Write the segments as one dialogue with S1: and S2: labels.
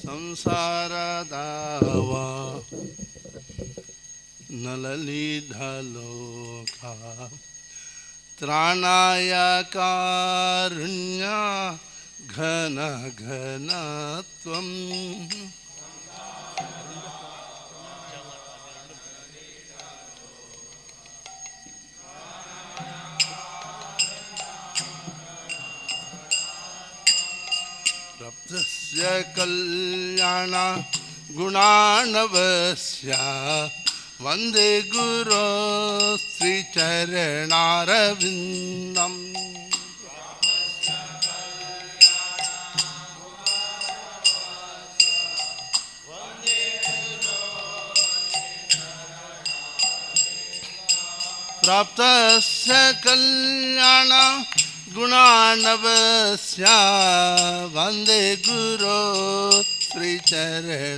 S1: संसारदावा नललीधलोका त्राणाय कारुण्या घन घनत्वम् प्रप्तस्य कल्याण गुणानवस्य वंदे गुरो श्रीचरणारविन्दम् प्राप्तस्य कल्याण गुणानवस्य वंदे गुरो श्रीचरणारविन्दम्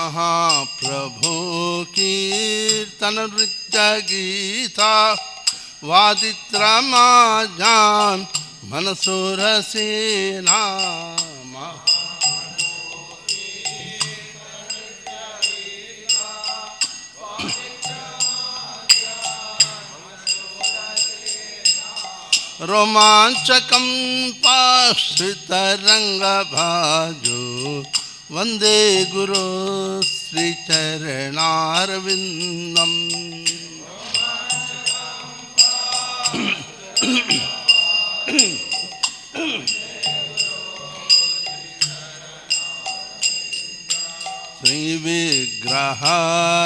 S1: महाप्रभु कीर्तन नृत्य गीता वादित्रमाजान मनसुरसेना रोमांचकं पाश्रितरंगभाजो वंदे गुरो श्रीचरणारविन्दम्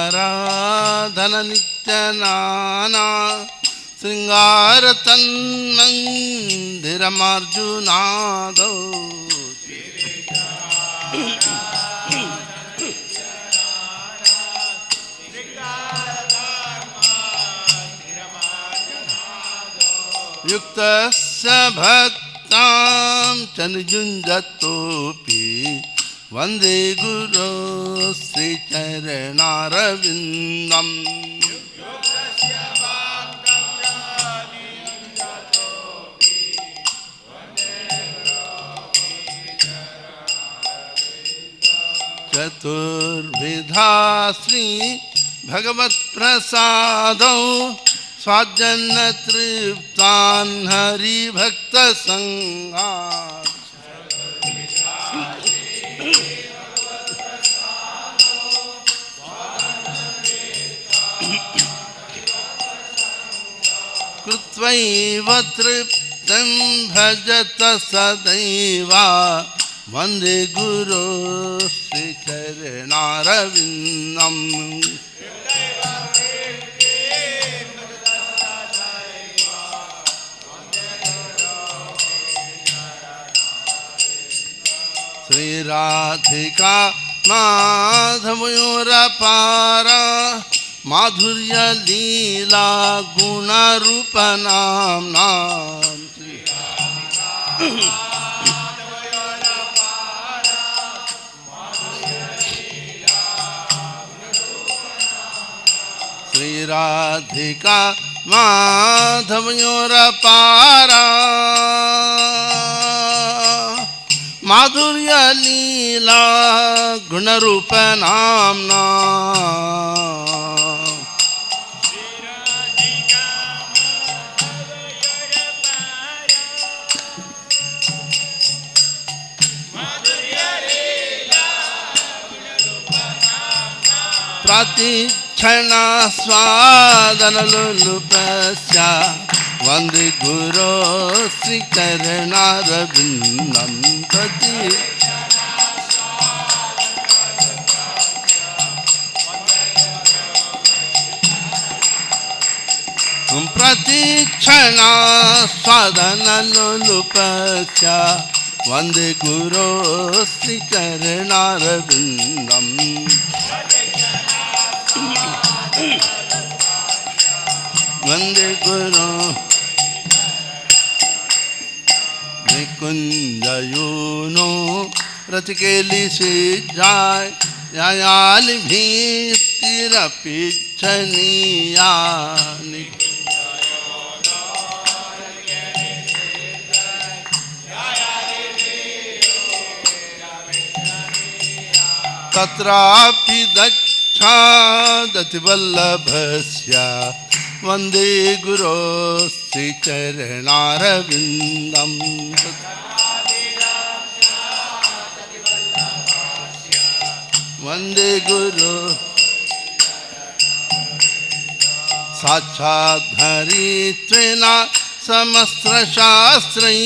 S1: श्रीविग्रहाराधन नित्यनाना श्रृंगार तन्मन्दिरमर्जुनादो युक्तस्य भक्तां च निजुञ्जतोऽपि वन्दे गुरो श्रीचरणारविन्दम् चतुर्विधा श्री भगवत्प्रसादौ स्वाजन तृप्तान् हरिभक्त संगान् कृत्वैव तृप्तं भजत सदैव वन्दे गुरो श्रीचरणारविन्दम् श्रीराधिका माधवयोरपारा माधुर्य लीला गुणरूप नाम्ना श्रीराधिका माधवयोरपारा माधुर्य लीला गुणरूप नाम्ना प्रतिक्षण स्वादन लुलुपस्य वन्दे गुरो श्रीचरणारविन्दम् प्रतिक्षण स्वादन लुलुपस्य वन्दे गुरो श्रीचरणारविन्दम् वन्दे गुरो निकुंजयोनो रचकेली से जाय यायालिभीतिरपीक्षणीयानि तत्रापि दक्षादतिवल्लभस्य वन्दे गुरो श्रीचरणारविन्दम् वन्दे गुरो साक्षात् हरित्वेन समस्त्रशास्त्रैः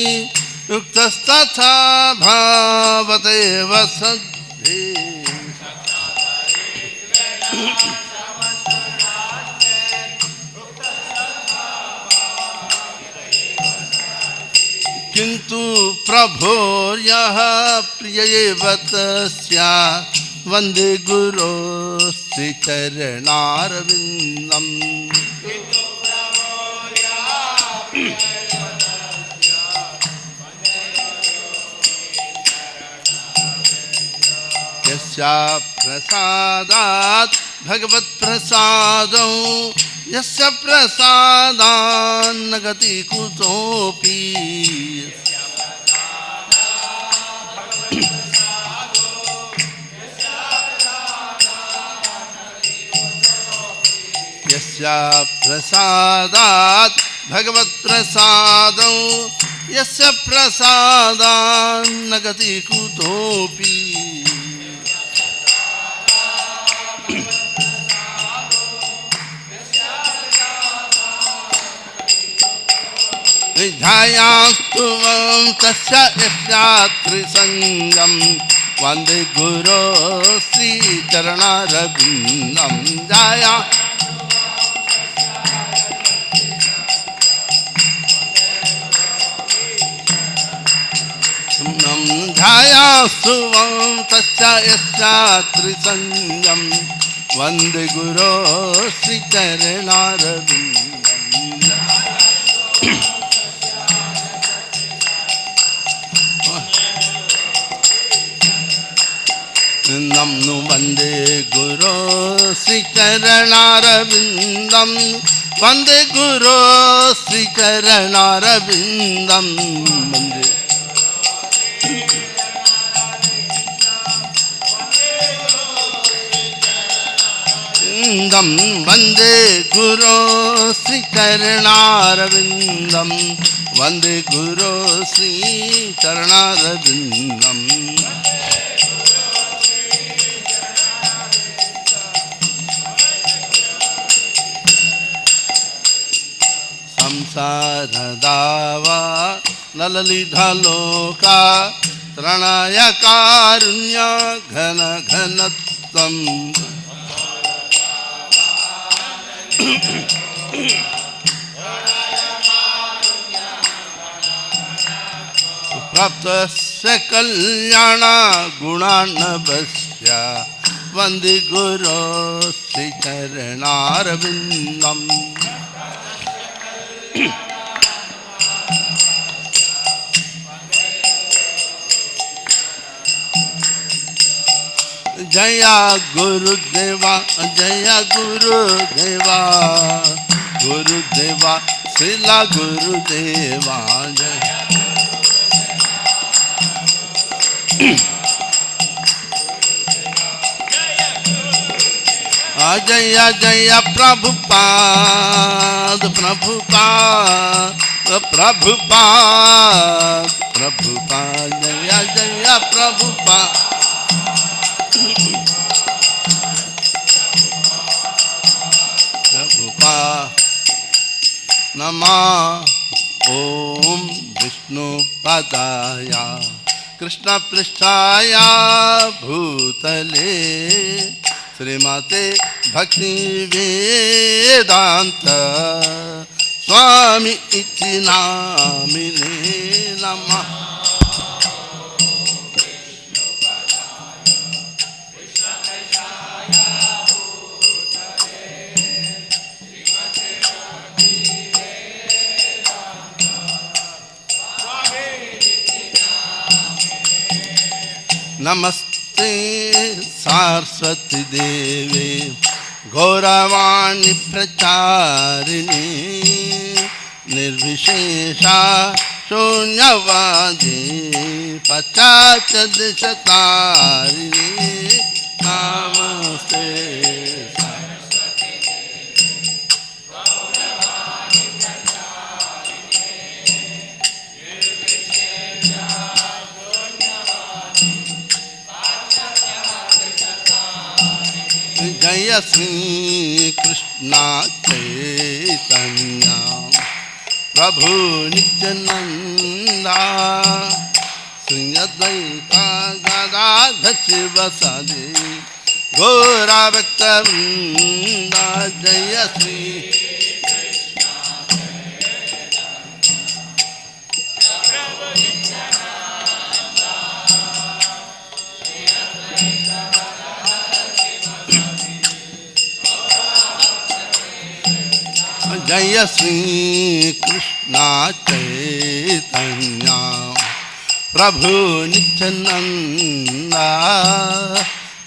S1: युक्तस्तथा भावतेव सद्धि किन्तु प्रभोर्यः प्रिय एव तस्य वन्दे गुरो श्रीचरणारविन्दम् यस्य प्रसादात् भगवत्प्रसादो यस्य प्रसादान् न गति कुतोऽपि यस्य प्रसादात् भगवत्प्रसादो यस्य प्रसादान् न गति कुतोऽपि विधायास्तु तस्य यस्यात्रिसङ्गम् वन्दे गुरो श्रीचरणारविन्दम् जाया ध्यायास्तु तस्य यस्यात्रिसङ्गम् वन्दे गुरो श्रीचरणारविन्दम् नमो वन्दे गुरो श्रीचरणारविन्दम् वन्दे गुरो श्रीचरणारविन्दम् वन्दे गुरो श्रीचरणारविन्दम् वन्दे गुरो श्रीचरणारविन्दम् संसारदावा ललितलोका त्रणाय कारुण्य घन घनत्वम् प्राप्तस्य कल्याण गुणार्णवस्य वन्दे गुरो श्रीचरणारविन्दम् जय गुरुदेवा जय गुरुदेवा गुरुदेवा श्रीला गुरुदेवा जय जय जय प्रभुपाद प्रभुपाद प्रभुपाद प्रभुपाद जय जय प्रभुपाद प्रभुपाद नमः ओम विष्णुपदाय कृष्णपृष्ठाय भूतले श्रीमते भक्ति वेदांत स्वामी इति नामिने नमः। नमस्ते नमस्ते सरस्वती देवे गौरवाणी प्रचारिणी निर्विशेषा शून्यवादी पश्चाच्चदिशतारिणी नमस्ते जय श्री कृष्ण चैतन्य प्रभु नित्यानंदा श्री अद्वैता गदाधर शिवसदि गौरा भक्तवृंदा जय श्री जय श्री कृष्ण चैतन्य प्रभु नित्यानंदा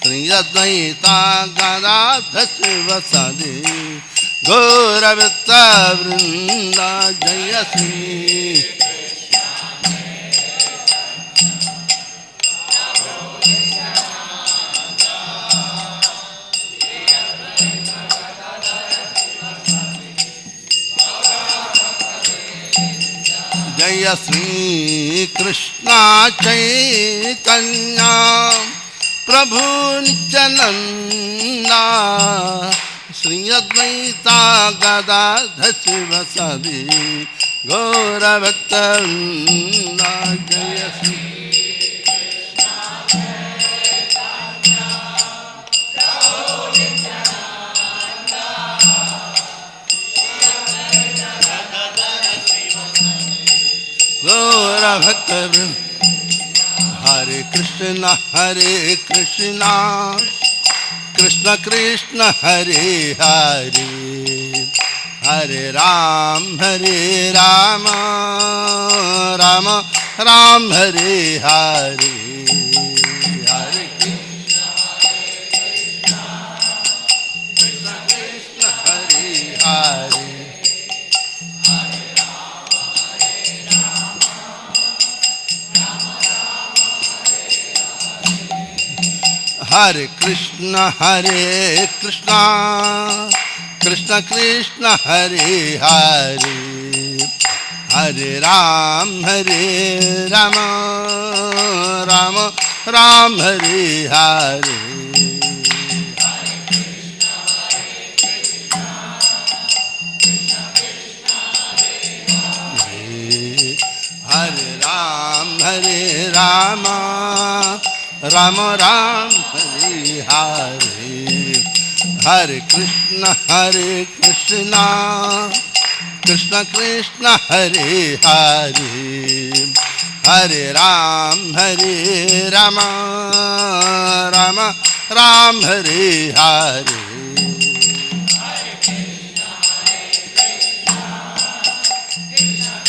S1: श्री अद्वैता गदाधर शिवसदि गौरा भक्तवृंदा जय श्री जय श्री कृष्ण चैतन्य प्रभु नित्यानंदा श्री अद्वैता गदाधर शिवसदि गौरा भक्तवृंदा जय श्री गौरा भक्तवृंद हरे कृष्ण कृष्ण कृष्ण हरे हरे हरे राम राम राम हरे हरे हरे कृष्ण कृष्ण हरे हरे हरे कृष्ण कृष्ण कृष्ण हरे हरे हरे राम राम राम हरे हरे हरे राम राम राम हरे हरे हरे कृष्ण कृष्ण कृष्ण हरे हरे हरे राम राम राम हरे हरे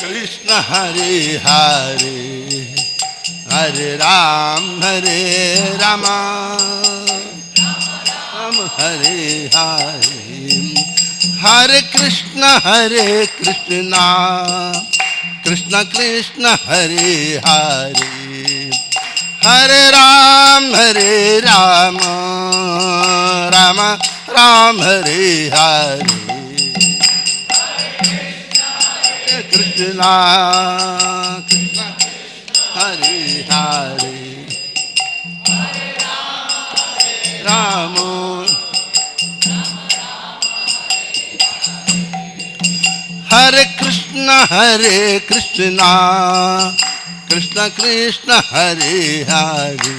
S1: कृष्ण हरे हरे हरे राम राम हरे हरे हरे कृष्ण कृष्ण कृष्ण हरे हरे हरे राम राम राम हरे हरे कृष्ण कृष्ण हरे हरे राम हरे Krishna Krishna Krishna Hare Hare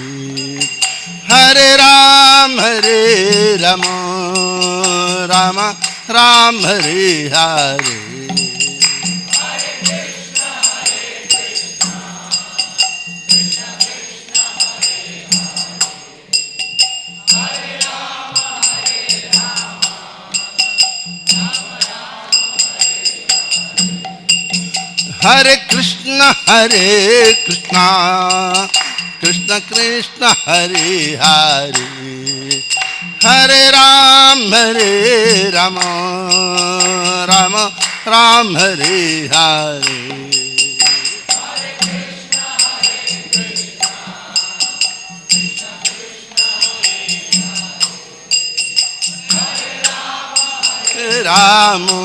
S1: Hare Ram Ram Ram Hare Hare Hare Krishna Krishna Krishna Hare Hare Hare Ram Rama Ram Hare Hare Ramo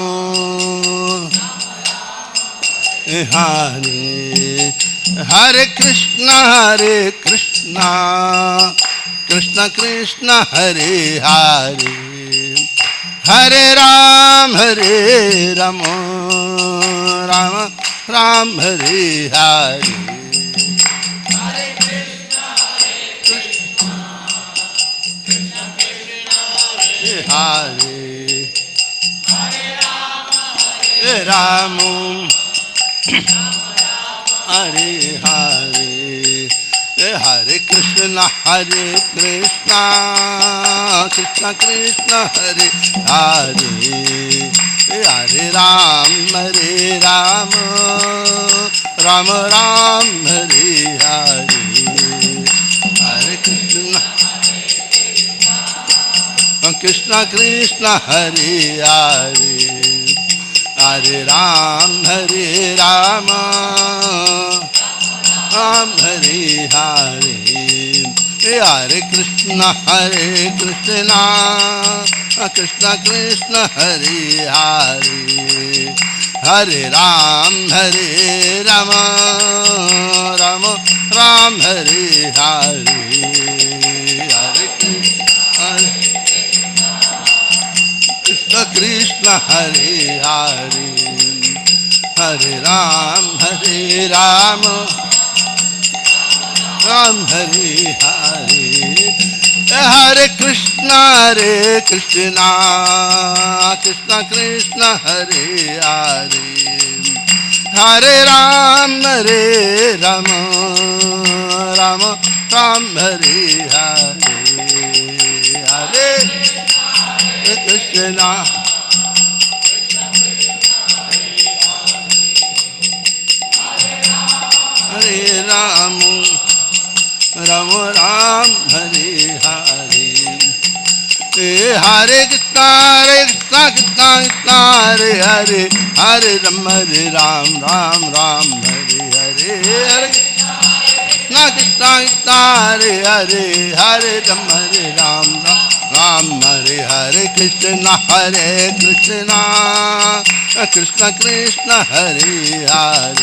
S1: Hare Hare Krishna Krishna Krishna Hare Hare Hare Ram Rama Ram Hare Hare Hare Krishna Hare Ramo Hare Hare Hare Krishna Krishna Krishna Hare Hare Hare Ram Ram Hare Hare Hare Krishna Krishna Hare Hare Hare Ram Ram Hare Hare Hare Krishna Krishna Krishna Hare Hare Hare Ram Ram Hare Hare Hare Krishna Krishna Hare Hare Hare Ram Ram Hare Hare Hare Krishna Krishna Krishna Hare Hare Hare Ram Ram Hare Hare Hare Krishna Hare Ram Ram Hare Hare Hare Krishna Krishna Hare Hare Hare Ram Ram Hare Hare Hare Krishna Hare Hare Hare Ram Ram Hare Hare Krishna Krishna Hare Hare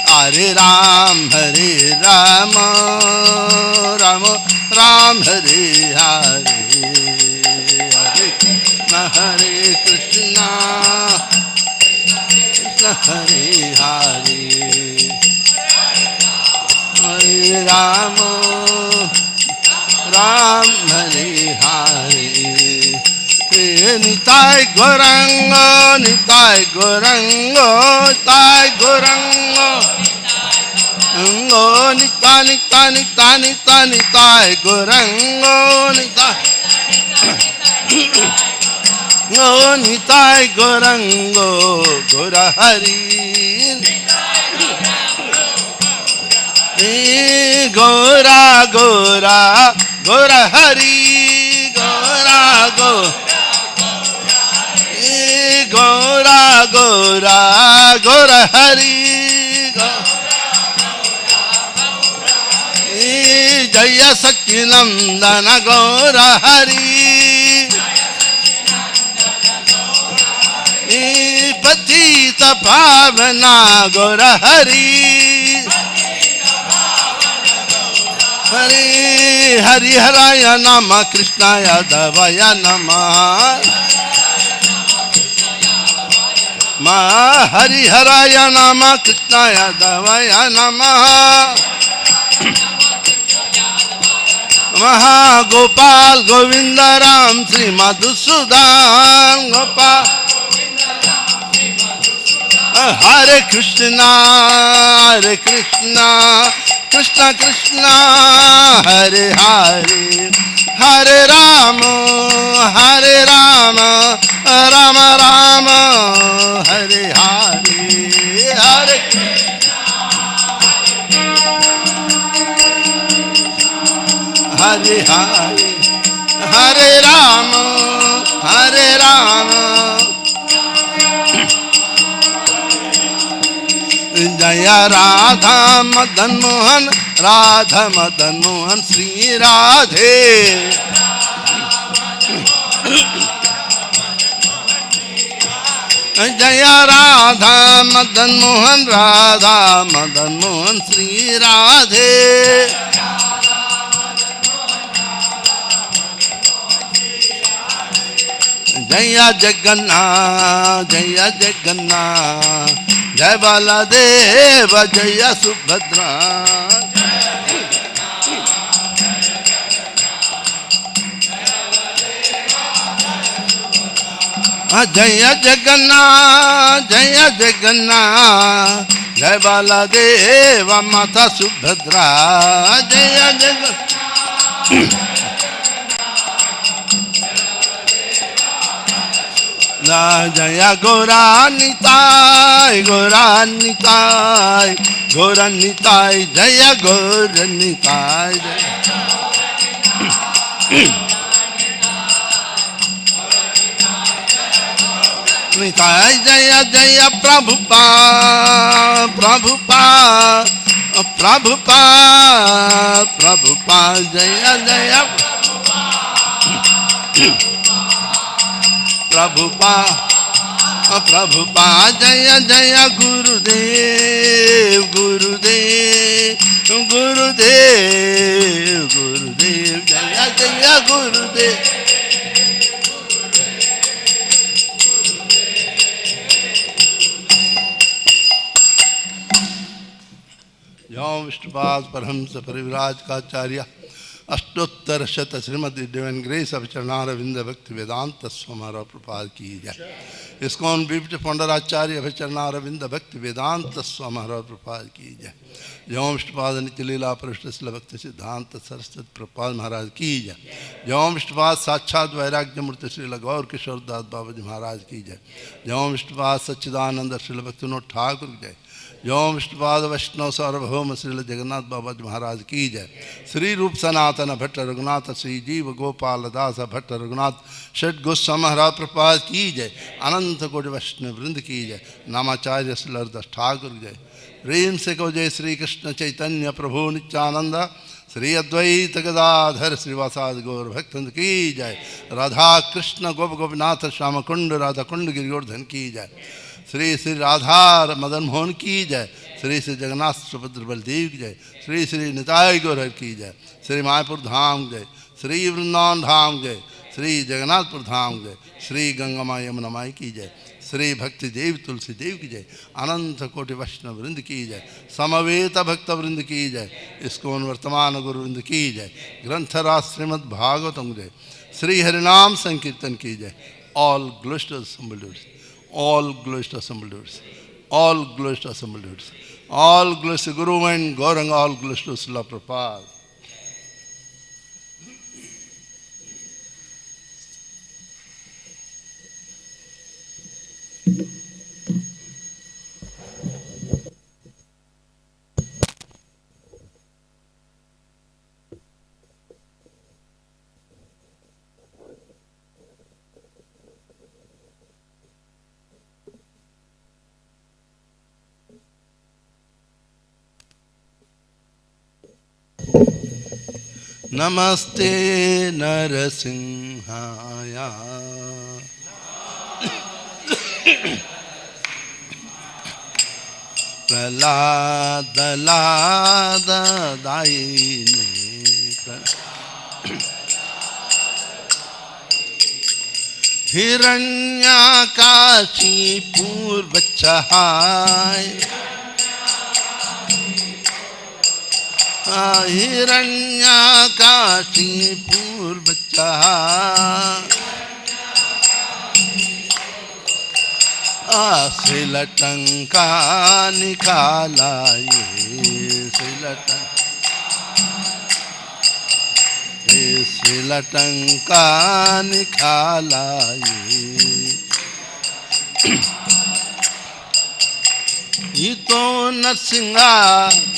S1: Hare Ram Ram Hare Hare Hare Krishna Hare Hare Hare Ram Ram Hare Hare Nitai Gaurango Nitai Gaurango Nitai Gaurango Nitai Gaurango Gaura Hari Gaura Hari Gaura Hari Jaya Sachidananda Gaura Hari Patita Pavana Gaura Hari Hari Hari Haraya Nama Krishnaya Davaya Nama Ma Hari Haraya Nama Krishnaya Davaya Nama Maha Gopal Govinda Ram Sri Madhusudan Gopal Hare Krishna Krishna Krishna Hare Hare Hare Rama Rama Rama Hare Hare Hare Hare Hare, Hare Rama, Hare Rama, Jaya Radha Madan Mohan, Radha Madan Mohan, Sri Radhe. Jaya Radha Madan Mohan, Radha Madan Mohan, Sri Radhe. Jaya Jagannath, Jaya Jagannath, Jai Baladeva, Jaya Subhadra. Jaya Jagannath, Jaya Jagannath, Jai Baladeva, Mata Subhadra. Jaya Jagannath. Jaya Gauranitai, Gauranitai, Gauranitai, Jaya Gauranitai. Nitai Jaya Jaya Prabhupada, Prabhupada, Prabhupada, Prabhupada, Jaya Jaya Prabhupada, Prabhupada, Jaya Jaya Gurudev, Gurudev, Gurudev, Gurudev, Jaya Jaya Gurudev. Jam Vishnupad Parhamsa Parivraj Kacharya अष्टोत्तर शत Shrimad divine grace of चरणारविंद भक्ति वेदांत स्वमारा प्रपाद की जय। ISKCON whipped पंडराचार्य अभ चरणारविंद भक्ति वेदांत स्वमारा प्रपाद की जय। जय विष्णुपाद नित्य लीला पृष्ठ शिल भक्त सिद्धांत सरस्वती प्रपाद महाराज की जय। जय विष्णुपाद साक्षात वैराग्य मूर्ति श्री गौर किशोर दास बाबा जी महाराज की जय। जय विष्णुपाद सच्चिदानंद श्रील भक्तिनोद ठाकुर जय। जय विष्णुपाद वैष्णव सार्वभौम श्रील जगन्नाथ बाबा जी महाराज की जय। श्री रूप सनातन भट्ट रघुनाथ श्री जीव गोपाल दास भट्ट रघुनाथ षट गोस्वामी महाराज प्रपाद की जय। अनंत कोटि वैष्णव वृंद की जय। नामाचार्य श्रीलरदास ठाकुर जय। प्रेम से को जय श्री कृष्ण चैतन्य प्रभु नित्यानंद श्री अद्वैत गदाधर श्रीवासादि गौर भक्तवृंद की जय। राधा कृष्ण गोप गोपीनाथ श्याम कुंड राधा कुंड गिरिवर्धन की जय। श्री श्री राधा मदन मोहन की जय। श्री श्री जगन्नाथ सुभद्र बलदेव की जय। श्री श्री निताय गौरहर की जय। श्री मायापुर धाम जय। श्री वृंदावन धाम जय। श्री जगन्नाथपुर धाम जय। श्री गंगा माँ यमुना माई की जय। श्री भक्ति देव तुलसी देव की जय। अनंत कोटि वैष्णव वृंद की जय। समवेत भक्त वृंद की जय। इस्कॉन वर्तमान गुरु वृंद की जय। ग्रंथराज श्रीमद् भागवतम जय। श्री हरिनाम संकीर्तन की जय। All glories to assembled lords. All glories to assembled lords. All glories to assembled lords. All glories to Guru and Gauranga. All glories to Srila Prabhupada. नमस्ते नरसिंहाय प्रह्लादलाददायिने हिरण्याकाशी पूर्वच्छहाय हिरण्याकाशी पूर्वच्छः श्रीलटंका निकालाये श्रीलटंका निकालाये इतो नरसिंहा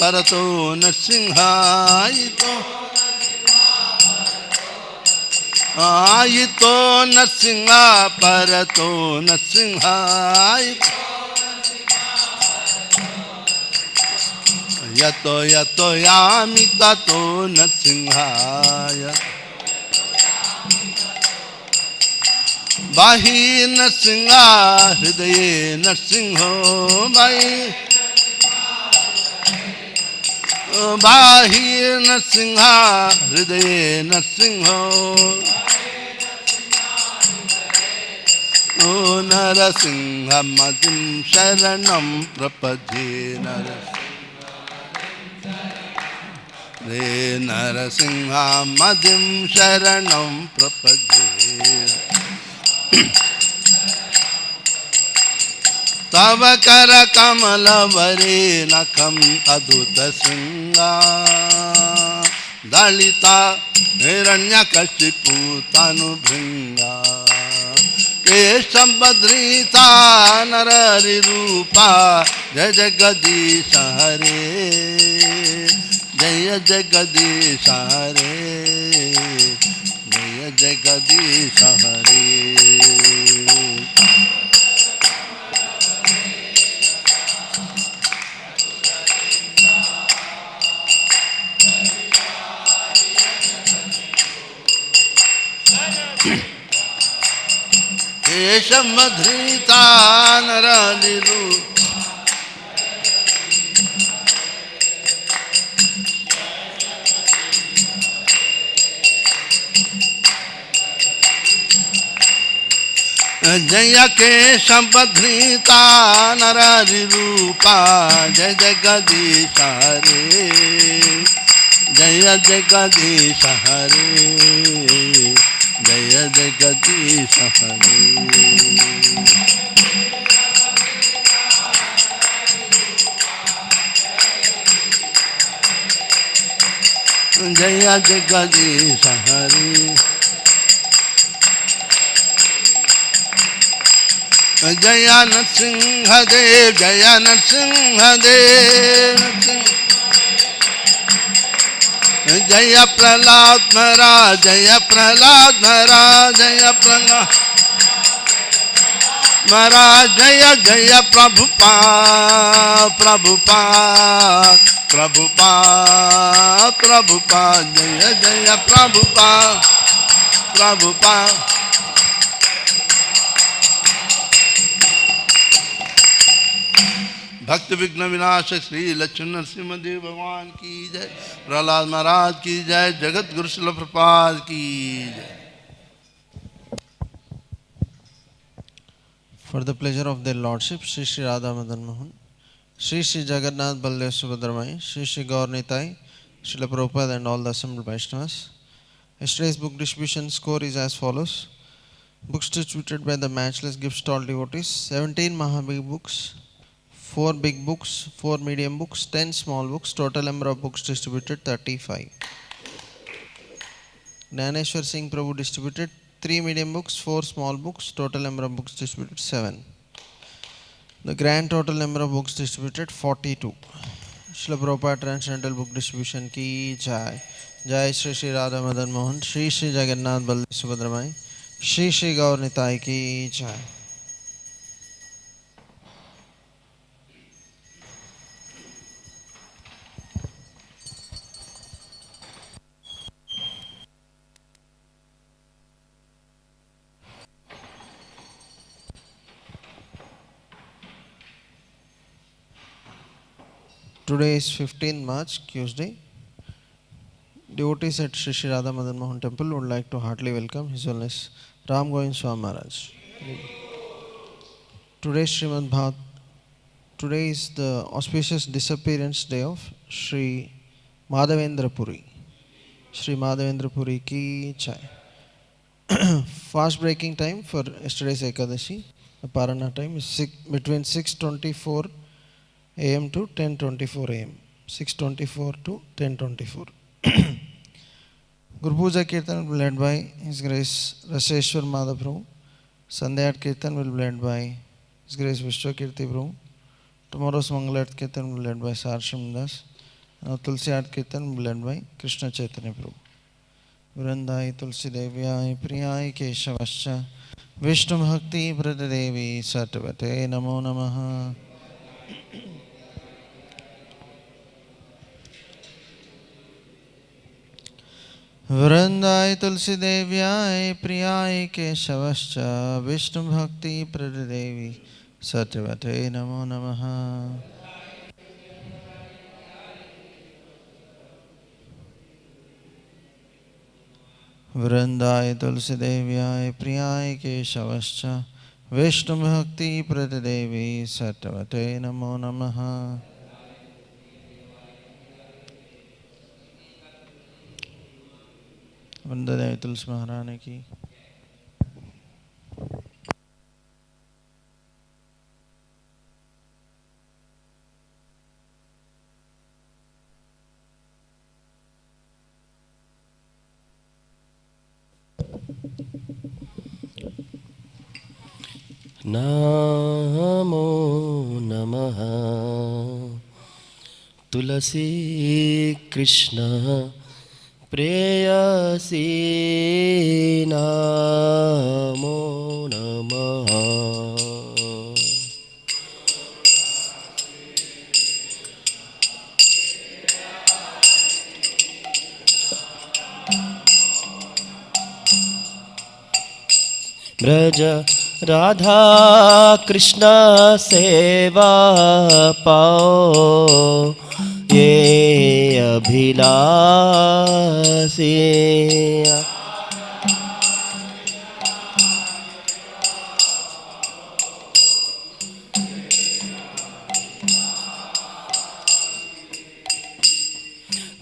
S1: परतो नरसिंहा इतो आयितो नरसिंह परतो नरसिंह यतो यतो यामि ततो नरसिंहाय बाहि नरसिंह हृदये नरसिंहो बाहि नरसिंह हृदये नरसिंहो ओ नरसिंह मदिं शरणं प्रपद्ये रे नरसिंह मदिं शरणं प्रपद्ये तव कर कमल वरे नखम अद्भुत सिंगा दलिता हिरण्यकशिपु तनु भृंगा केशवधृता नरहरि रूपा जय जगदीश हरे जय जगदीश हरे जय जगदीश हरे केशवधृता नरहरि रूपा जय केशवधृता नरहरि रूपा जय जगदीश हरे जय जगदीश हरे जय जगदीश हरे जय जगदीश हरे जय नरसिंह देव जय नरसिंह देव जय प्रहलाद महाराज जय प्रहलाद महाराज जय प्रहलाद महाराज जय जय प्रभुपाद प्रभुपाद प्रभुपाद प्रभुपाद जय जय प्रभुपाद प्रभुपाद भक्त विघ्न विनाश श्री लक्ष्मण नरसिंहदेव भगवान की जय प्रहलाद महाराज की जय जगत गुरु शिल प्रपाद की जय
S2: For the pleasure of their lordship, Shri Shri Radha Madan Mohan, Shri Shri Jagannath Baldev Subhadramai, Shri Shri Gaur Nitai, Srila Prabhupada and all the assembled Vaishnavas. Yesterday's book distribution score is as follows. Books distributed by the matchless gift stall devotees, 17 Mahabig books, 4 big books, 4 medium books, 10 small books, total number of books distributed 35. Jnaneshwar Singh Prabhu distributed 3 medium books, 4 small books, total number of books distributed 7. The grand total number of books distributed 42. Srila Prabhupada Transcendental Book Distribution ki jai. Jai Shri Shri Radha Madan Mohan, Shri Shri Jagannath Baldev Subhadramai, Shri Shri Gaur Nitai ki jai. Today is 15th March, Tuesday. Devotees at Shri Shri Radha Madan Mohan Temple would like to heartily welcome His Holiness Ram Govind Swami Maharaj. Today is the auspicious disappearance day of Shri Madhavendra Puri. Shri Madhavendra Puri ki jai. Fast breaking time for yesterday's Ekadashi. The Parana time is between 6:24 a.m. to 10:24 a.m. 6:24 to 10:24. Guru Puja Kirtan will be led by His Grace Raseshwar Madhav Prabhu. Sandhya Kirtan will be led by His Grace Vishwakirti Prabhu. Tomorrow's Mangal Kirtan will be led by Sarsham Das. Tulsi Art Kirtan will be led by Krishna Chaitanya Prabhu. वृंदाय तुलसी देव्याय प्रियाय केशवश्च विष्णु भक्ति प्रददेवी सटवते नमो नमः। वृंदाय तुलसी देव्याय प्रियाय केशवश्च विष्णु भक्ति प्रददेवी सटवते नमो नमः। वृंदाय तुलसी देव्याय प्रियाय केशवश्च विष्णु भक्ति प्रददेवी सटवते नमो नमः। वंदे तुलसी महारानी की।
S3: नमो नमः तुलसी कृष्ण प्रेयसी नमो नमः। ब्रज राधा कृष्ण सेवा पाओ ये अभिलाषी।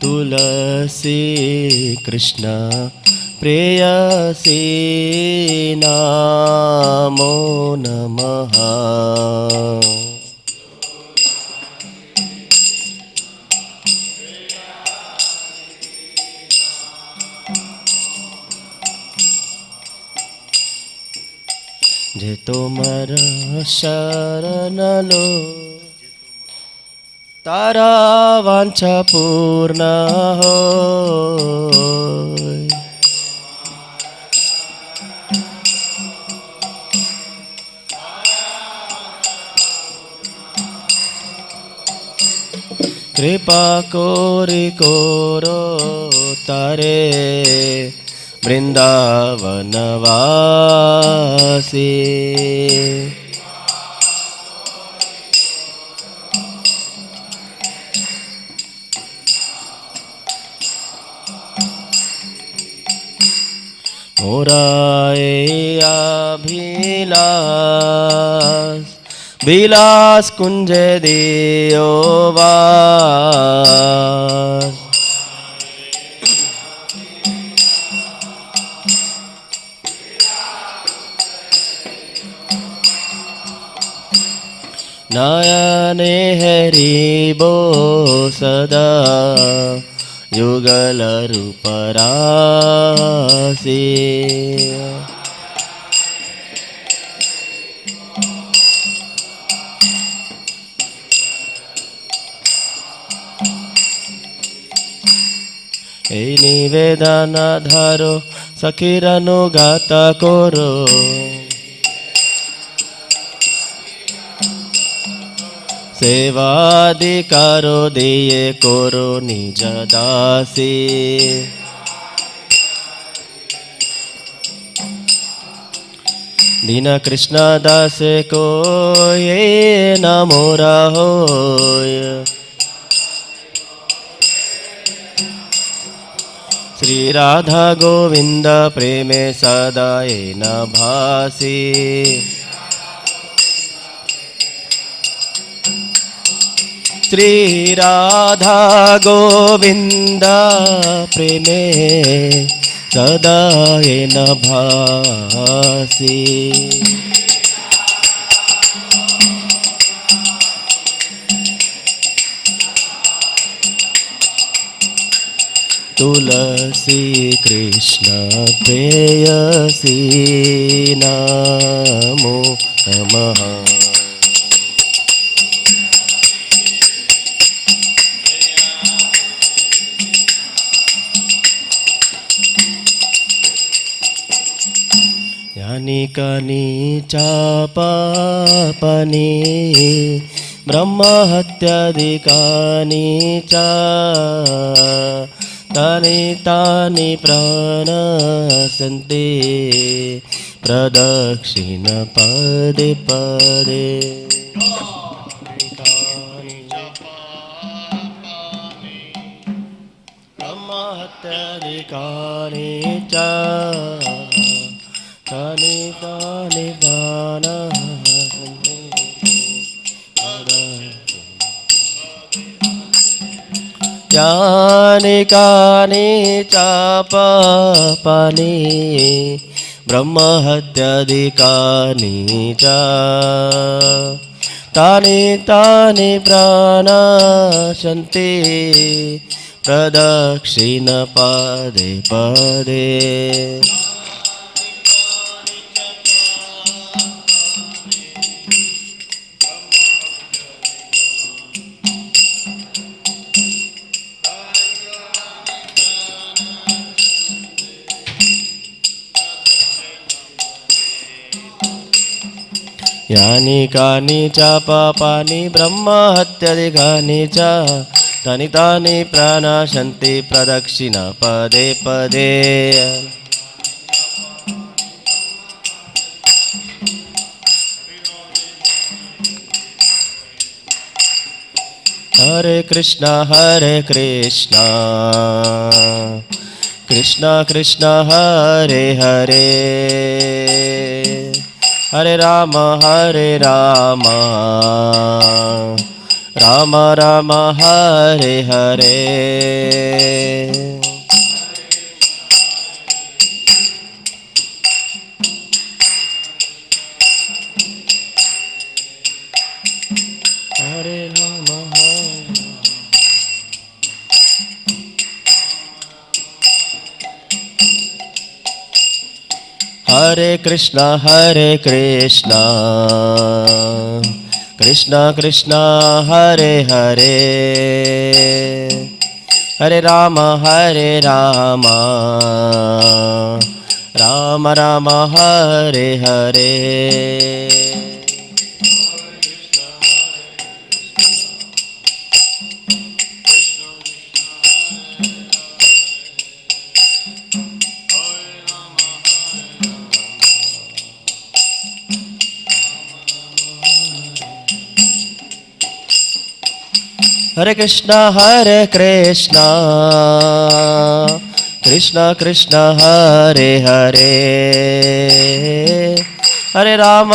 S3: तुलसी कृष्ण प्रेयसी नमो नमः। जे तोमर शरण लो तारा वांछा पूर्ण होय। कृपा कोरि कोरो तारे वृंदावनवासी। मोराए अभिलाष विलास कुंज दियो वास। नयने हरिबो सदा युगल रूपरासी। এই নিবেদন ধারো সখীরানুগাত করো। সেবাধিকারো দিয়ে করো নিজ দাসী। दीन कृष्ण दास को ये न मोरा होय। श्री राधा गोविंद प्रेमे सदा ये न भासी। श्री राधा गोविंद प्रेमे सदा ये न भासी। तुलसी कृष्ण प्रेयसी नमो नमः। यानि कानि च पापानि ब्रह्महत्यादिकानि च तानि तानि प्रणश्यन्ति प्रदक्षिण पदे पदे ब्रह्महत्यादिकानि च तानि तानि प्रणश्यन्ति यानि कानि च पापानि ब्रह्महत्यादिकानि च तानि तानि प्रणश्यन्ति प्रदक्षिण पदे पदे यानि कानि च पापानि ब्रह्महत्यादिकानि च तानि तानि प्रणश्यन्ति प्रदक्षिण पदे पदे हरे कृष्णा कृष्णा कृष्णा हरे हरे हरे राम राम राम हरे हरे हरे राम हरे कृष्णा कृष्णा कृष्णा हरे हरे हरे राम राम राम हरे हरे हरे कृष्णा कृष्णा कृष्णा हरे हरे हरे राम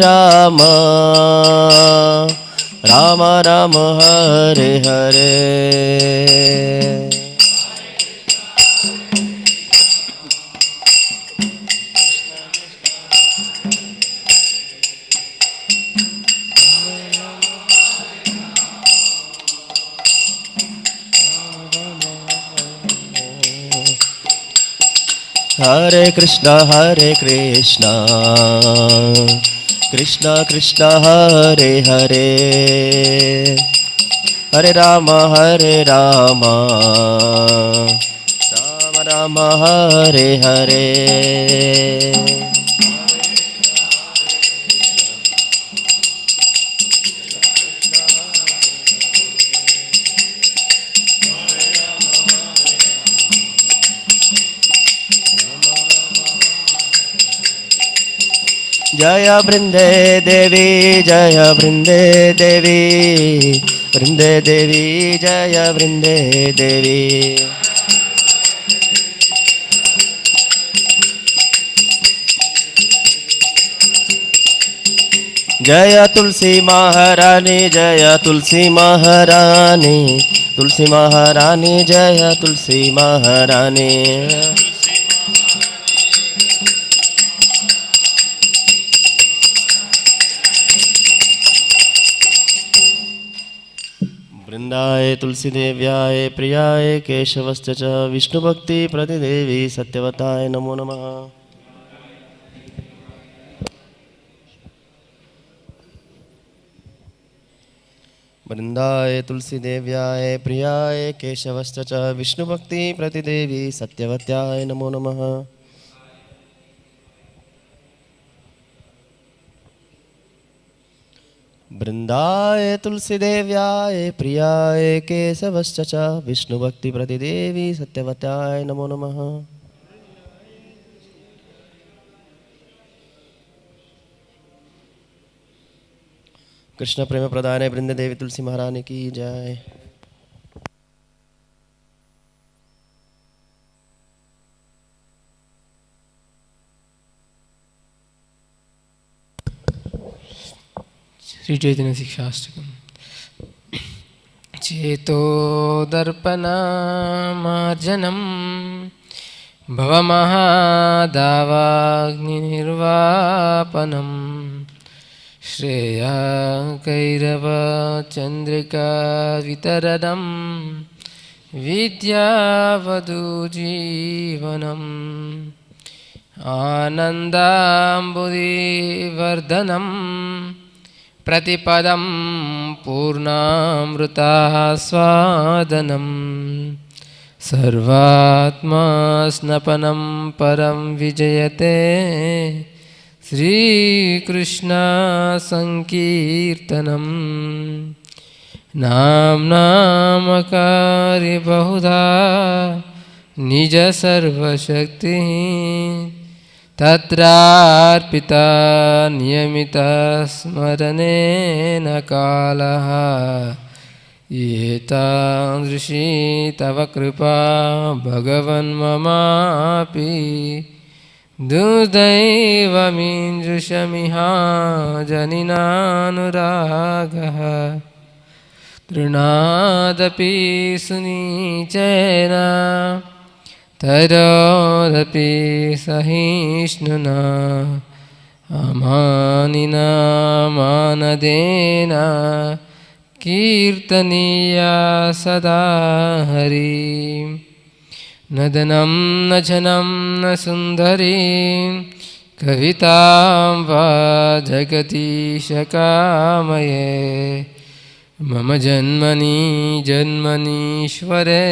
S3: राम राम हरे हरे हरे कृष्णा कृष्णा कृष्णा हरे हरे हरे राम राम राम हरे हरे जय वृंदे देवी जय वृंदे देवी जय वृंदे देवी जय तुलसी महारानी जय तुलसी महारानी जय तुलसी महारानी वृंदाय तुलसी देव्याय प्रियाय केशवश्च च विष्णुभक्ति प्रतिदेवी सत्यवताय नमो नमः। वृंदाय तुलसी देव्याय प्रियाय केशवश्च च विष्णुभक्ति प्रतिदेवी सत्यवत्याय नमो नमः। वृंदाय तुलसी देव्याय प्रियाय केशवश्च च विष्णुभक्ति प्रतिदेवी सत्यवत्याय नमो नमः। कृष्ण प्रेम प्रदान वृंद देवी तुलसी महारानी की जय।
S4: श्री चैतन्य शिक्षाष्टकम। चेतो दर्पणमार्जनं भवमहादावाग्निर्वापनं श्रेयाकैरवचन्द्रिका वितरणं विद्यावधूजीवनम् आनन्दाम्बुधिवर्धनं प्रतिपदं पूर्णामृतास्वादनं सर्वात्मा स्नपनं परं विजयते श्रीकृष्ण संकीर्तनं नामकारि बहुधा निज सर्वशक्तिः तत्रार्पिता नियमिता स्मरणेन कालः एतादृशी तव कृपा भगवन् ममापि दुर्दैवमीदृशमिहा जनिनानुरागः तृणादपि सुनीचेन तरोरपि सहिष्णुना अमानिना मानदेन कीर्तनीया सदा हरि न धनं न जनं न सुन्दरी कवितां वा जगदीशकामये मम जन्मनि जन्मनीश्वरे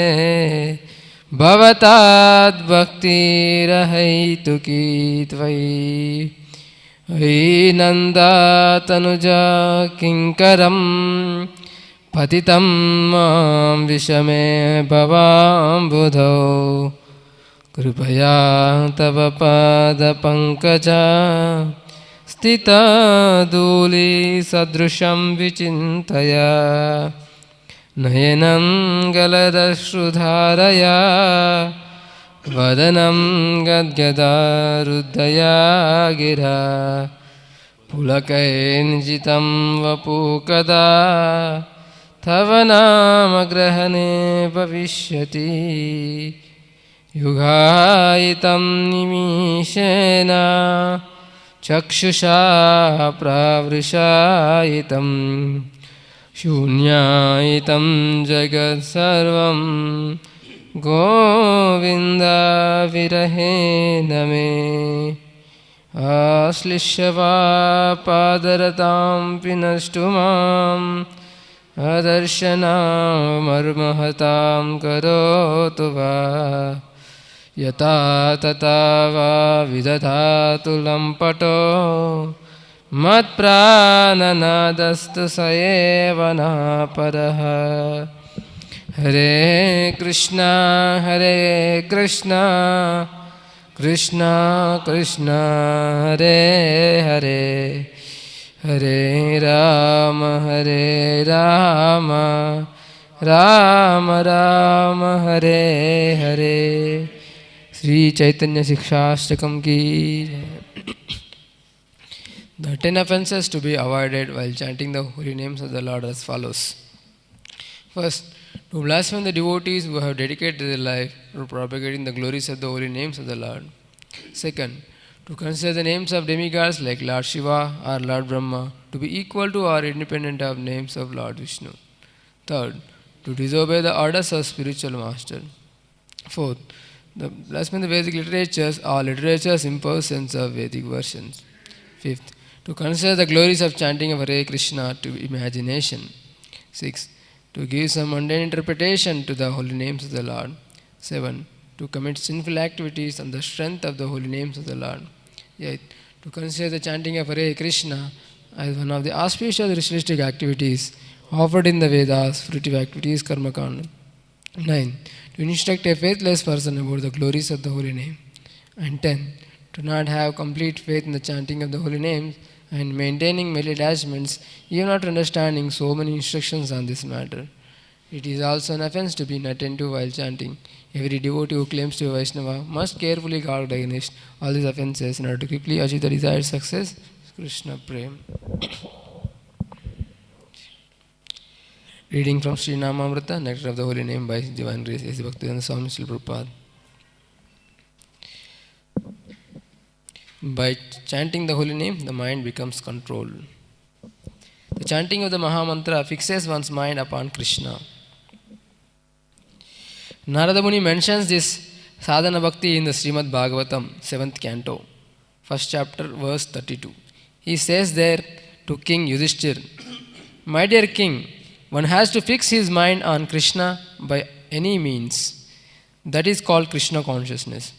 S4: भवताद्भक्तिरहैतुकी त्वयि अयि नन्दातनुजा किङ्करं पतितं मां विषमे भवाम्बुधौ कृपया तव पादपङ्कजा स्थिता धूलिसदृशं विचिन्तया नयनं गलदश्रुधारया वदनं गद्गदारुद्धया गिरा पुलकैर्जितं वपुकदा तव नाम ग्रहणे भविष्यति युगायितं निमिषेण चक्षुषा प्रावृषायितं शून्यायितं जगत्सर्वं गोविन्द विरहेण मे आश्लिष्य वा पादरतां पिनष्टु माम् अदर्शनामर्महतां करोतु वा यथा तथा वा विदधातु लम्पटो मत्प्राणनादस्तु स एव न परः हरे कृष्ण कृष्ण कृष्ण हरे हरे हरे राम राम राम हरे हरे। श्री चैतन्य शिक्षाष्टकम की जय। The 10 offenses to be avoided while chanting the holy names of the Lord as follows. First, to blaspheme the devotees who have dedicated their life to propagating the glories of the holy names of the Lord. Second, to consider the names of demigods like Lord Shiva or Lord Brahma to be equal to or independent of names of Lord Vishnu. Third, to disobey the orders of spiritual master. Fourth, the blaspheme the Vedic literatures or literatures impersonations of Vedic versions. Fifth, to consider the glories of chanting of Hare Krishna to imagination. Sixth, to give some mundane interpretation to the holy names of the Lord. 7. To commit sinful activities on the strength of the holy names of the Lord. 8. To consider the chanting of Hare Krishna as one of the auspicious ritualistic activities offered in the Vedas. Fruitive activities, Karma Kanda. 9. To instruct a faithless person about the glories of the holy name. And 10. To not have complete faith in the chanting of the holy names and maintaining many attachments, even after understanding so many instructions on this matter. It is also an offense to be inattentive while chanting. Every devotee who claims to be Vaishnava must carefully guard against all these offenses in order to quickly achieve the desired success. Krishna Prem. Reading from Sri Namamrita, Nectar of the Holy Name by His Divine Grace, A.C. Bhaktivedanta Swami Srila Prabhupada. By chanting the holy name, the mind becomes controlled. The chanting of the Mahamantra fixes one's mind upon Krishna. Narada Muni mentions this sadhana bhakti in the Srimad Bhagavatam, 7th canto, 1st chapter, verse 32. He says there to King Yudhishthir, "My dear king, one has to fix his mind on Krishna by any means. That is called Krishna consciousness.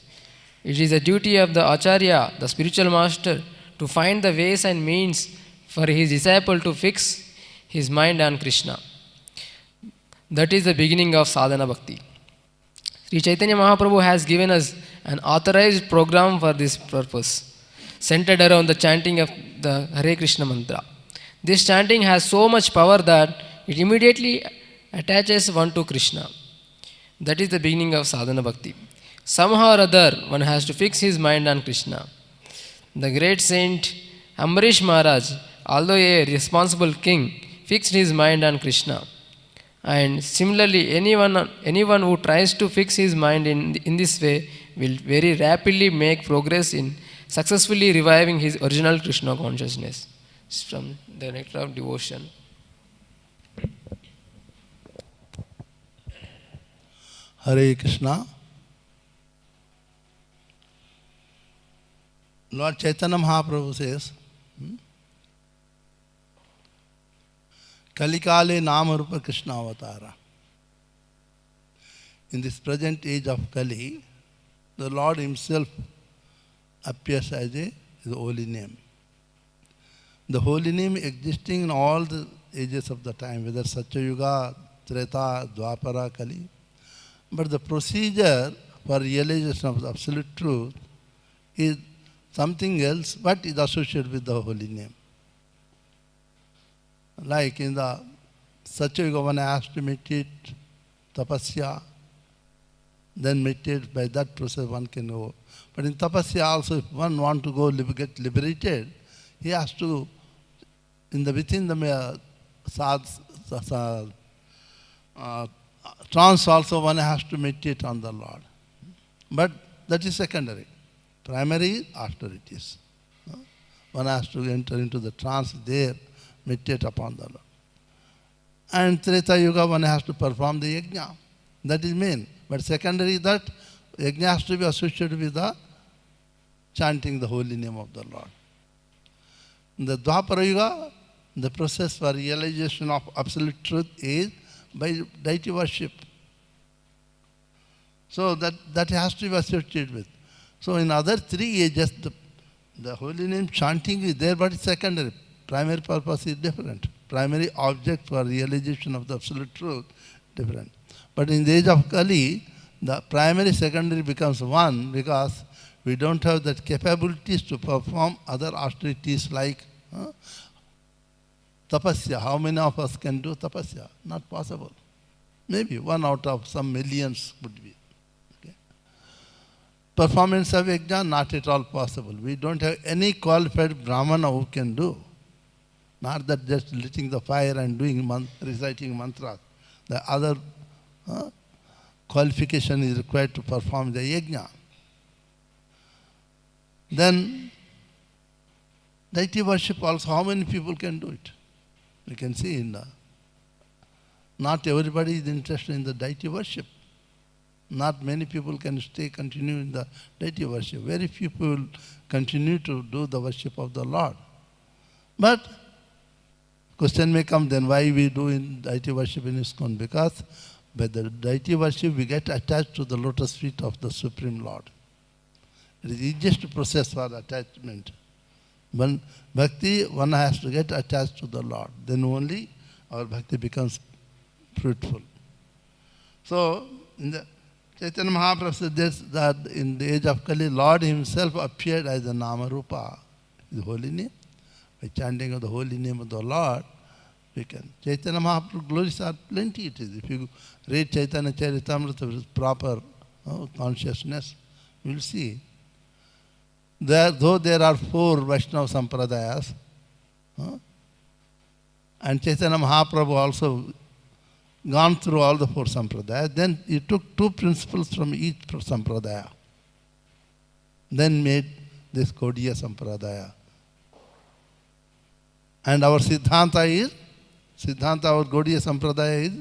S4: It is the duty of the Acharya, the spiritual master, to find the ways and means for his disciple to fix his mind on Krishna. That is the beginning of sadhana bhakti. Sri Chaitanya Mahaprabhu has given us an authorized program for this purpose, centered around the chanting of the Hare Krishna mantra. This chanting has so much power that it immediately attaches one to Krishna. That is the beginning of sadhana bhakti. Somehow or other, one has to fix his mind on Krishna. The great saint Ambarish Maharaj, although a responsible king, fixed his mind on Krishna. And similarly, anyone who tries to fix his mind in this way will very rapidly make progress in successfully reviving his original Krishna consciousness." From the Nectar of Devotion.
S1: Hare Krishna. Lord Chaitanya Mahaprabhu says, Kalikale Namarupa Krishna Avatara. In this present age of Kali, the Lord Himself appears as the holy name. The holy name existing in all the ages of the time, whether Satyayuga, Treta, Dwapara, Kali. But the procedure for realization of the absolute truth is something else, but is associated with the holy name. Like in the Satyayuga, one has to meditate, tapasya, then meditate, by that process one can go. But in tapasya also, if one wants to go get liberated, he has to, within the trance also one has to meditate on the Lord. But that is secondary. Primary is after it is. One has to enter into the trance there, meditate upon the Lord. And Treta Yuga, one has to perform the yajna. That is main. But secondary is that yajna has to be associated with the chanting the holy name of the Lord. In the Dwapara Yuga, the process for realization of absolute truth is by deity worship. So that has to be associated with. So in other three ages, the holy name chanting is there, but it's secondary. Primary purpose is different. Primary object for realization of the absolute truth, different. But in the age of Kali, the primary, secondary becomes one, because we don't have that capabilities to perform other austerities like tapasya. How many of us can do tapasya? Not possible. Maybe one out of some millions would be. Okay. Performance of yajna, not at all possible. We don't have any qualified brahmana who can do. Not that just lighting the fire and doing reciting mantras. The other qualification is required to perform the yajna. Then deity worship also, how many people can do it? You can see not everybody is interested in the deity worship. Not many people can continue in the deity worship. Very few people continue to do the worship of the Lord. But question may come then, why we do in deity worship in ISKCON? Because by the deity worship we get attached to the lotus feet of the Supreme Lord. It is easiest process for attachment. When bhakti, one has to get attached to the Lord. Then only our bhakti becomes fruitful. So, in the Chaitanya Mahaprabhu said that in the age of Kali, Lord himself appeared as a Nama Rupa, his holy name. By chanting of the holy name of the Lord, we can. Chaitanya Mahaprabhu glories are plenty it is. If you read Chaitanya Charitamrita with proper consciousness, you will see. Though there are 4 Vaishnava Sampradayas, and Chaitanya Mahaprabhu also gone through all the 4 Sampradayas, then he took 2 principles from each Sampradaya, then made this Gaudiya Sampradaya. And our Siddhanta, our Gaudiya Sampradaya is,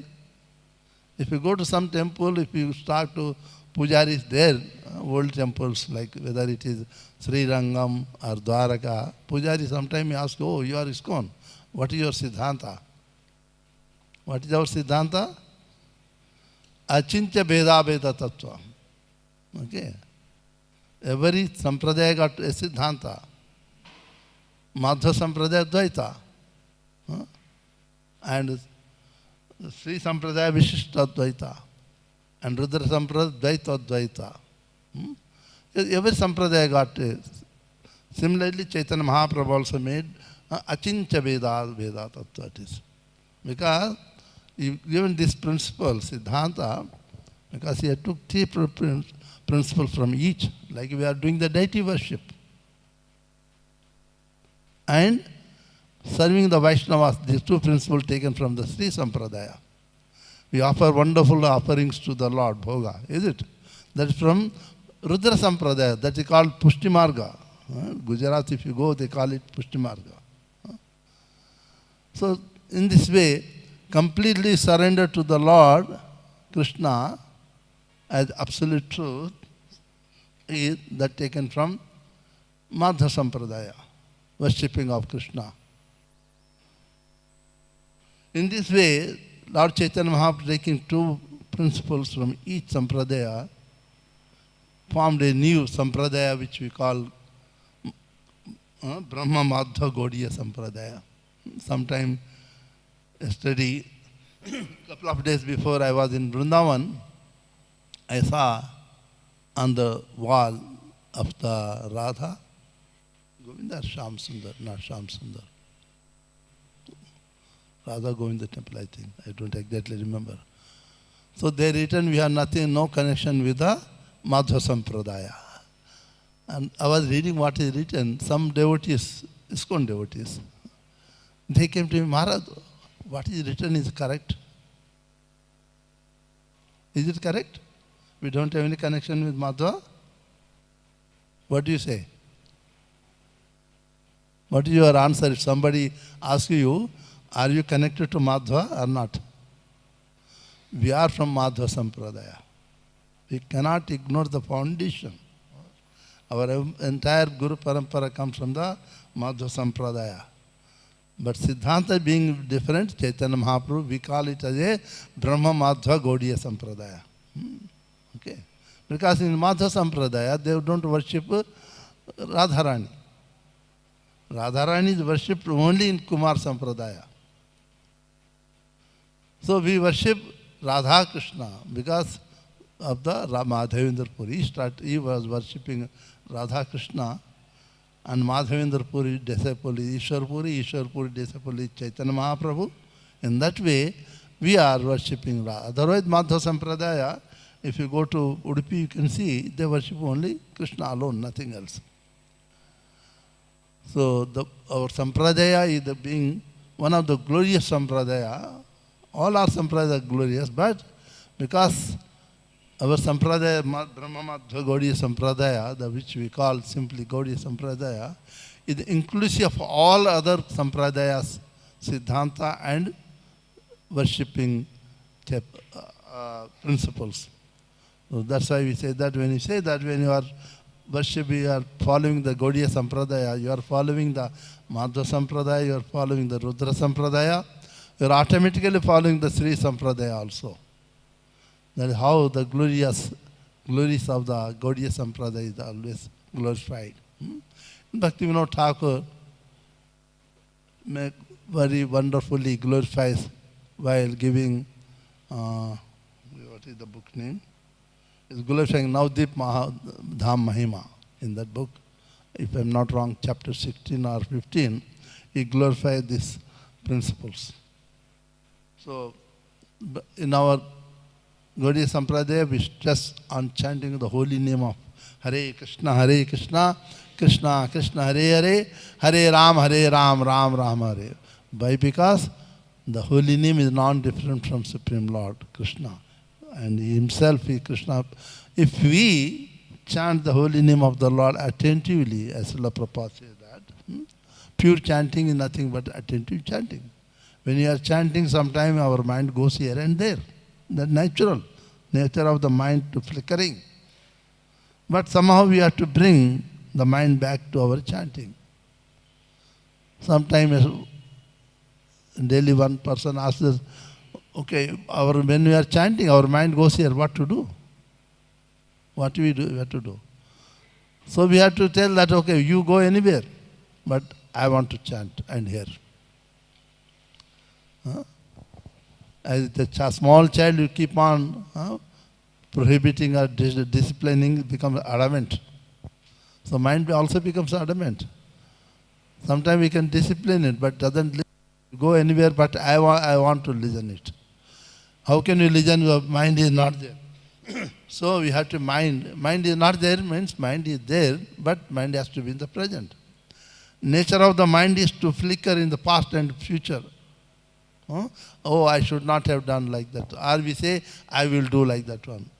S1: if you go to some temple, if you start to pujaris there, old temples like whether it is Sri Rangam or Dwaraka, pujari sometimes ask, oh, you are ISKCON. What is your Siddhanta? What is our Siddhanta? Achincha Veda Veda Tattva. Okay. Every Sampradaya got a Siddhanta. Madhva Sampradaya Dvaita. And Sri Sampradaya Vishishta Dvaita. And Rudra Sampradaya Dvaita Dvaita. Every Sampradaya got a. Similarly, Chaitanya Mahaprabhu also made Achincha Veda Veda Tattva it is. Because given this principle, Siddhanta, because he took 3 principles from each, like we are doing the deity worship. And serving the Vaishnavas, these 2 principles taken from the Sri Sampradaya. We offer wonderful offerings to the Lord, Bhoga, is it? That is from Rudra Sampradaya, that is called Pushtimarga. Gujarat, if you go, they call it Pushtimarga. So, in this way, completely surrender to the Lord, Krishna, as absolute truth, is that taken from Madhva Sampradaya, worshipping of Krishna. In this way, Lord Chaitanya Mahaprabhu, taking 2 principles from each Sampradaya, formed a new Sampradaya which we call Brahma Madhva Gaudiya Sampradaya. Sometime yesterday, couple of days before I was in Vrindavan, I saw on the wall of the Radha, Govinda Sham Sundar, not Sham Sundar. Radha Govinda temple, I think. I don't exactly remember. So they written, we have nothing, no connection with the Madhva Sampradaya. And I was reading what is written, some devotees, ISKCON devotees, they came to me, Maharaj, what is written is correct. Is it correct? We don't have any connection with Madhva? What do you say? What is your answer if somebody asks you, are you connected to Madhva or not? We are from Madhva Sampradaya. We cannot ignore the foundation. Our entire Guru Parampara comes from the Madhva Sampradaya. But Siddhanta being different, Chaitanya Mahaprabhu, we call it as a Brahma Madhva Gaudiya Sampradaya. Okay. Because in Madhva Sampradaya, they don't worship Radharani. Radharani is worshipped only in Kumar Sampradaya. So we worship Radha Krishna because of the Madhavendra Puri. He was worshipping Radha Krishna, and Madhavendra Puri, Desapoli, Ishwar Puri, Desapoli, Chaitanya Mahaprabhu. In that way, we are worshipping Radha. Otherwise, Madhva Sampradaya, if you go to Udupi, you can see they worship only Krishna alone, nothing else. So our Sampradaya is being one of the glorious Sampradaya. All our Sampradaya are glorious, but because our Sampradaya, Brahma Madhva Gaudiya Sampradaya, which we call simply Gaudiya Sampradaya, is inclusive of all other Sampradayas, Siddhanta and worshipping principles. So that's why we say that when you are worshiping, you are following the Gaudiya Sampradaya, you are following the Madhva Sampradaya, you are following the Rudra Sampradaya, you are automatically following the Sri Sampradaya also. That is how the glories of the Gaudiya Sampradaya is always glorified. Bhakti Vinod Thakur make very wonderfully glorifies while giving, what is the book name? It's glorifying Navdeep Dham Mahima in that book. If I'm not wrong, chapter 16 or 15, he glorified these principles. So, in our Gaudiya Sampradaya, we stress on chanting the holy name of Hare Krishna, Krishna Krishna, Hare Hare, Hare Ram, Ram Ram, Hare. Why? Because the holy name is non-different from Supreme Lord Krishna. And he himself is Krishna. If we chant the holy name of the Lord attentively, as Srila Prabhupada says that, pure chanting is nothing but attentive chanting. When you are chanting, sometimes our mind goes here and there. That's natural. Nature of the mind to flickering. But somehow we have to bring the mind back to our chanting. Sometimes daily one person asks us, okay, when we are chanting, our mind goes here, what to do? What do we do? We have to do. So we have to tell that, okay, you go anywhere, but I want to chant and hear. As a small child, you keep on prohibiting or disciplining, becomes adamant. So mind also becomes adamant. Sometimes we can discipline it, but doesn't go anywhere, but I want to listen it. How can you listen? Your mind is not there. So we have to mind is not there means mind is there, but mind has to be in the present. Nature of the mind is to flicker in the past and future. Oh, I should not have done like that. Or we say, I will do like that one.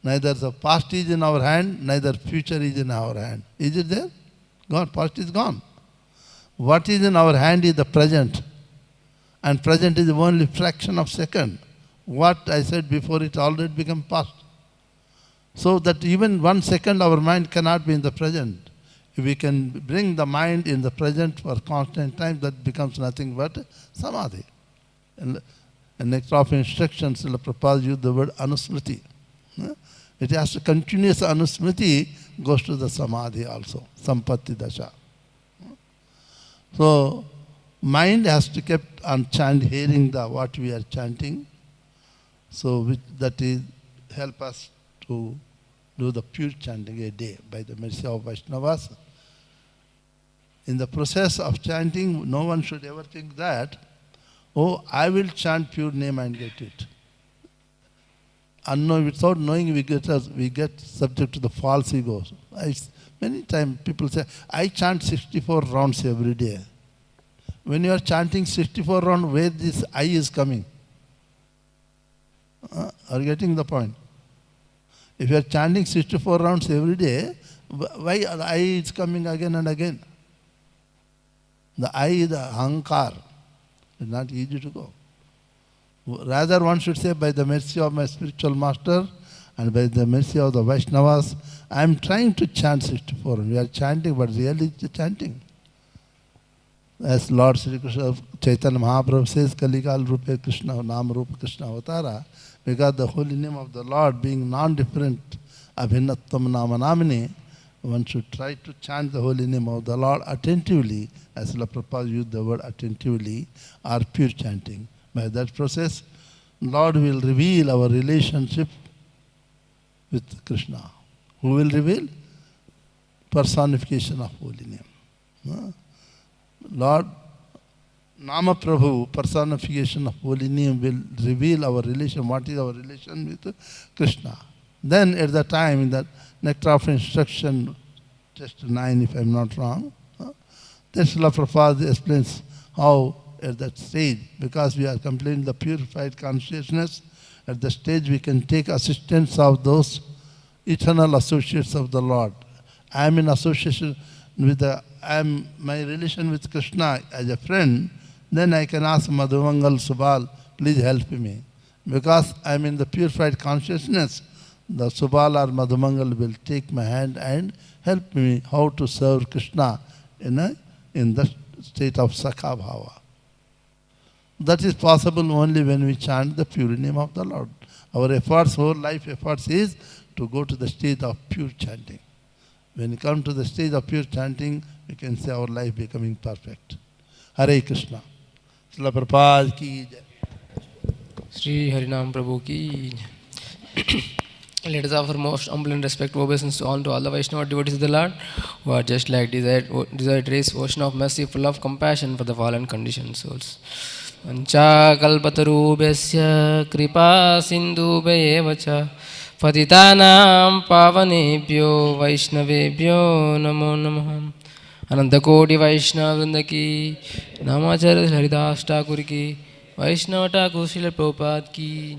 S1: Neither the past is in our hand, neither future is in our hand. Is it there? Gone. Past is gone. What is in our hand is the present. And present is only fraction of second. What I said before, it already become past. So that even 1 second our mind cannot be in the present. If we can bring the mind in the present for constant time, that becomes nothing but samadhi. And next of instructions, Srila Prabhupada used the word anusmriti. It has to continuous anusmriti goes to the samadhi also, sampatti dasha. So mind has to keep on hearing what we are chanting. So that is help us to do the pure chanting a day by the mercy of Vaishnavas. In the process of chanting, no one should ever think that, oh, I will chant pure name and get it. Unknown, without knowing, we get subject to the false egos. Many times people say, I chant 64 rounds every day. When you are chanting 64 rounds, where this I is coming? Are you getting the point? If you are chanting 64 rounds every day, why the I is coming again and again? The I is the ahankar. It's not easy to go. Rather, one should say, by the mercy of my spiritual master and by the mercy of the Vaishnavas, I am trying to chant 64. We are chanting, but really it's chanting. As Lord Sri Krishna, Chaitanya Mahaprabhu says, Kalikal Rupe Krishna, Nam Rupa Krishna Avatara, because the holy name of the Lord being non-different, Abhinattam Namanamini, one should try to chant the holy name of the Lord attentively, as Srila Prabhupada used the word attentively, or pure chanting. By that process, Lord will reveal our relationship with Krishna. Who will reveal? Personification of holy name. Lord, Nama Prabhu, personification of holy name, will reveal our relation. What is our relation with Krishna? Then at the time, in that nectar of instruction, test 9 if I am not wrong, then Srila Prabhupada explains how at that stage, because we are completing the purified consciousness, at the stage we can take assistance of those eternal associates of the Lord. I am in association with my relation with Krishna as a friend, then I can ask Madhu Mangal Subal, please help me. Because I am in the purified consciousness, the Subal or Madhu Mangal will take my hand and help me how to serve Krishna in the state of Sakha Bhava. That is possible only when we chant the pure name of the Lord. Our efforts, whole life efforts is to go to the state of pure chanting. When we come to the stage of pure chanting, we can say our life becoming perfect. हरे कृष्णा। श्रील प्रभुपाद की जय।
S4: Sri Harinam Prabhu ki. Let us offer most humble and respectful obeisance to all the Vaishnava devotees of the Lord, who are just like desired race, ocean of mercy, full of compassion for the fallen conditioned souls. Vancha kalpatarubhasya kripa sindhubhayeva cha patitanam pavanebhyo vaishnavebhyo namo namah. Anandakoti Vaishnava Vrinda ki, Namacharya Haridas Thakur ki, Vaishnava Thakur Srila Prabhupada ki.